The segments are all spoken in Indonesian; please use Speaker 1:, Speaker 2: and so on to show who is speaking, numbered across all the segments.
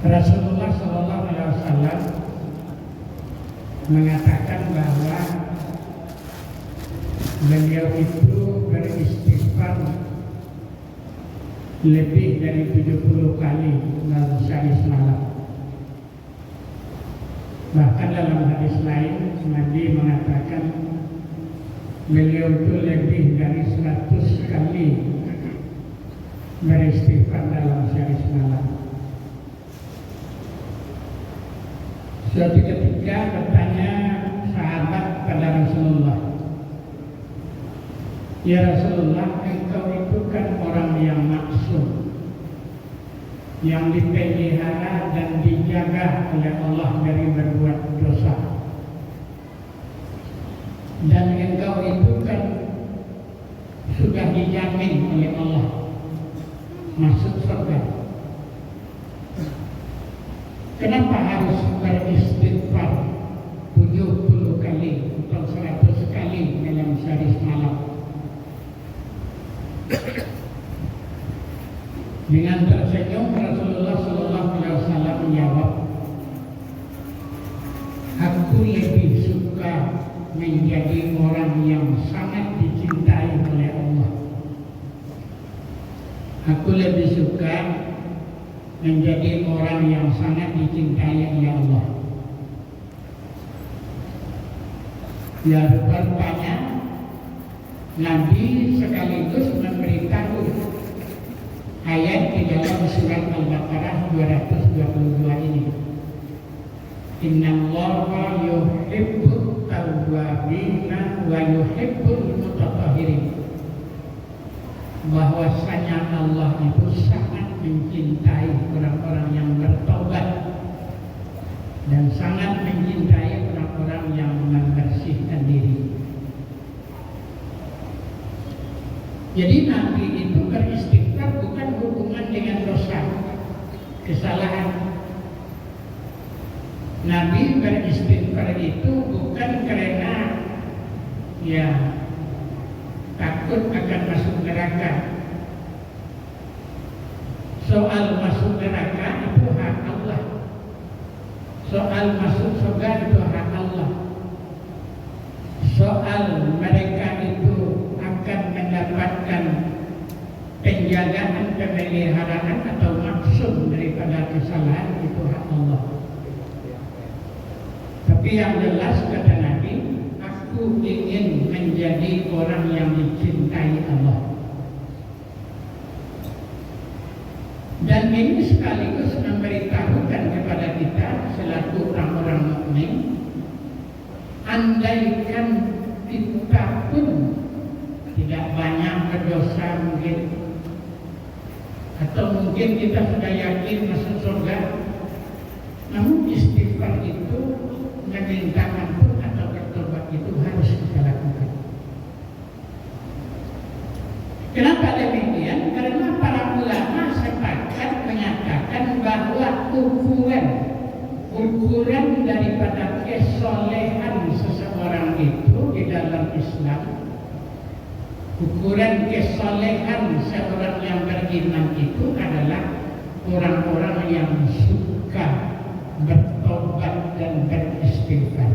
Speaker 1: Rasulullah Shallallahu Alaihi Wasallam mengatakan bahwa beliau itu beristighfar lebih dari 70 kali dalam sehari semalam. Bahkan dalam hadis lain Nabi mengatakan beliau itu lebih dari 100 kali beristighfar dalam sehari semalam. Suatu ketika bertanya sahabat pada Rasulullah, "Ya Rasulullah, engkau itu kan orang yang maksum, yang dipelihara dan dijaga oleh Allah dari berbuat dosa. Dan engkau itu kan sudah dijamin oleh Allah masuk surga. Kenapa harus beristighfar 70 kali atau 100 kali dalam sehari semalam?" Dengan tersenyum Rasulullah Sallallahu Alaihi Wasallam menjawab, "Aku lebih suka menjadi orang yang sangat dicintai oleh Allah. Aku lebih suka menjadi orang yang sangat dicintai oleh Allah." Ya, rupanya Nabi sekaligus memberitahu ayat di dalam surat Al-Baqarah 222 ini. Innallaha yuhibbut tawwabina wa yuhibbul mutatahhirin. Bahwasanya Allah itu sangat mencintai orang-orang yang bertaubat dan sangat mencintai orang-orang yang membersihkan diri. Jadi Nabi itu beristighfar bukan hubungan dengan dosa, kesalahan. Nabi beristighfar itu bukan karena takut akan masuk neraka. Soal masuk neraka itu hak Allah. Soal masuk surga itu hak Allah. Soal mereka itu akan mendapatkan penjagaan, pemeliharaan atau maksud daripada kesalahan itu hak Allah. Tapi yang jelas kata Nabi, aku ingin menjadi orang yang dicintai Allah. Dan ini sekaligus memberitahukan kepada kita selaku orang-orang mukmin, andaikan kita pun tidak banyak berdosa mungkin, atau mungkin kita sudah yakin masuk surga, namun istighfar itu, meminta ampun atau bertobat itu harus kita lakukan. Kenapa demikian? Karena para ulama sepakat menyatakan bahwa ukuran daripada kesolehan seseorang itu di dalam Islam, ukuran kesolehan seorang yang beriman itu adalah orang-orang yang suka bertobat dan beristighfar.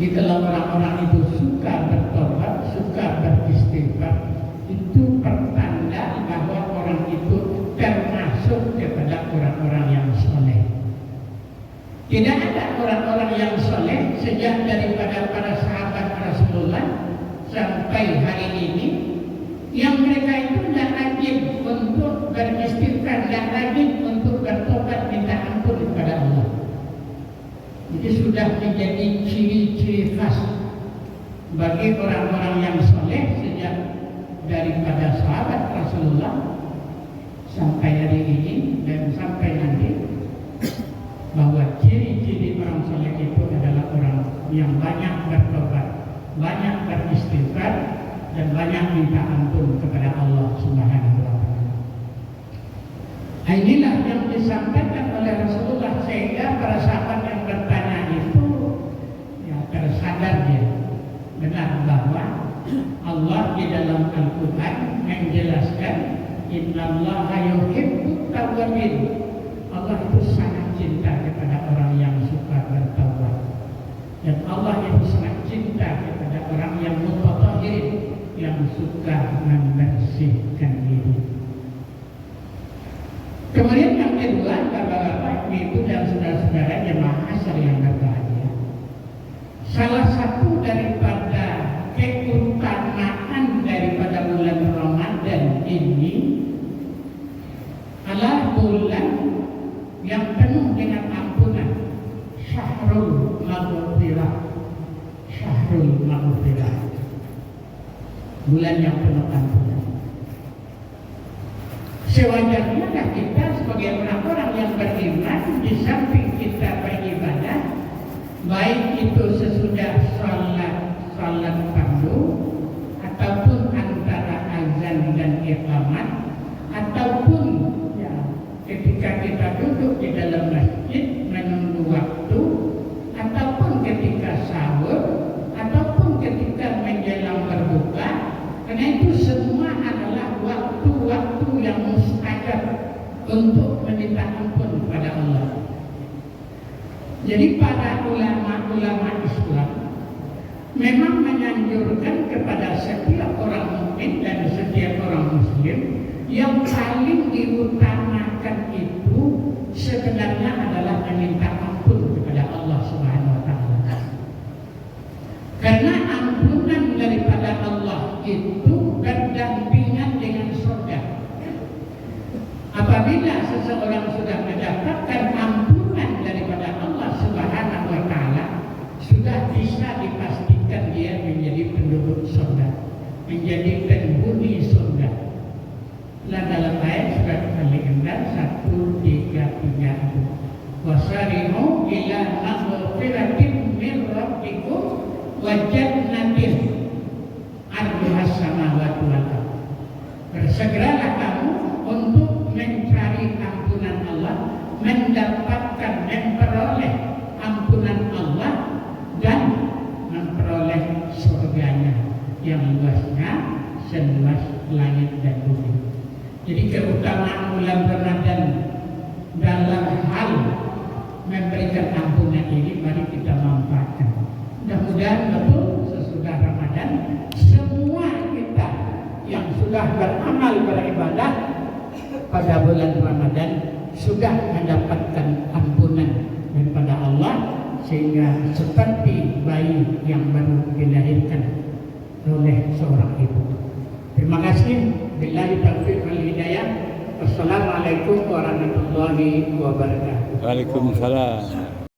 Speaker 1: Jadi kalau orang-orang itu suka bertobat, suka beristighfar, itu pertanda bahwa orang itu termasuk kepada orang-orang yang soleh. Tidak ada orang-orang yang soleh sejak daripada para sahabat Rasulullah sampai hari ini yang mereka itu tidak rajin untuk beristighfar, tidak rajin untuk bertobat minta ampun kepada Allah. Jadi sudah menjadi ciri-ciri khas bagi orang-orang yang soleh sejak daripada sahabat Rasulullah sampai hari ini dan sampai nanti, bahwa ciri-ciri orang soleh itu adalah orang yang banyak bertobat, banyak beristighfar, dan banyak minta ampun kepada Allah Subhanahu wa Ta'ala. Inilah yang disampaikan oleh Rasulullah sehingga para sahabat yang bertanya itu tersadar dia benar bahwa Allah di dalam Al-Quran menjelaskan innallaha yuhibbut tawwabin, Allah itu sangat cinta kepada orang yang suka bertaubat. Dan Allah itu sangat cinta kepada orang yang mutatahhirin, yang suka membersihkan diri. Kemudian yang kedua, bapak-bapak, ibu dan saudara-saudara jemaah asar yang berbahagia, salah satu daripada keutamaan daripada bulan Ramadan ini adalah bulan yang penuh dengan ampunan. Syahrul Maghfirah, Syahrul Maghfirah, bulan yang penuh ampunan. Sewajarnya kita sebagai orang-orang yang beriman, di samping kita beribadah, baik itu sesudah salat fardu ataupun antara azan dan iqamat, ataupun ya, ketika kita duduk di dalam masjid menunggu waktu, ataupun ketika sahur, ataupun ketika menjelang berbuka. Karena itu semua adalah waktu-waktu yang mustajab untuk meminta ampun kepada Allah. Jadi para ulama-ulama Islam memang menganjurkan kepada setiap orang mukmin dan setiap orang muslim yang paling diutamakan itu sebenarnya adalah meminta ampun kepada Allah Subhanahu wa taala. Karena ampunan daripada Allah itu berdampingan dengan surga. Apabila seseorang sudah mendapatkan ampunan daripada Allah Subhanahu wa taala, sudah bisa dipastikan dia menjadi penduduk surga, menjadi penghuni surga. Dan dalam ayat surat Al-Imran 133 itu, wasari'u ila maghfiratin min rabbikum wa jannatin 'arduhas samawati wal ardh. Bersegeralah kamu untuk mencari ampunan Allah, mendapatkan, memperoleh ampunan Allah dan memperoleh surganya yang luasnya seluas langit dan bumi. Jadi keutamaan bulan Ramadan dalam hal memberikan ampunan ini mari kita manfaatkan. Mudah-mudahan betul sesudah Ramadan semua kita yang sudah beramal beribadah pada bulan Ramadan sudah mendapatkan ampunan daripada Allah, sehingga seperti bayi yang baru dilahirkan oleh seorang ibu. Terima kasih. Billahi taufiq wal hidayah. Wassalamualaikum warahmatullahi wabarakatuh.
Speaker 2: Waalaikumsalam.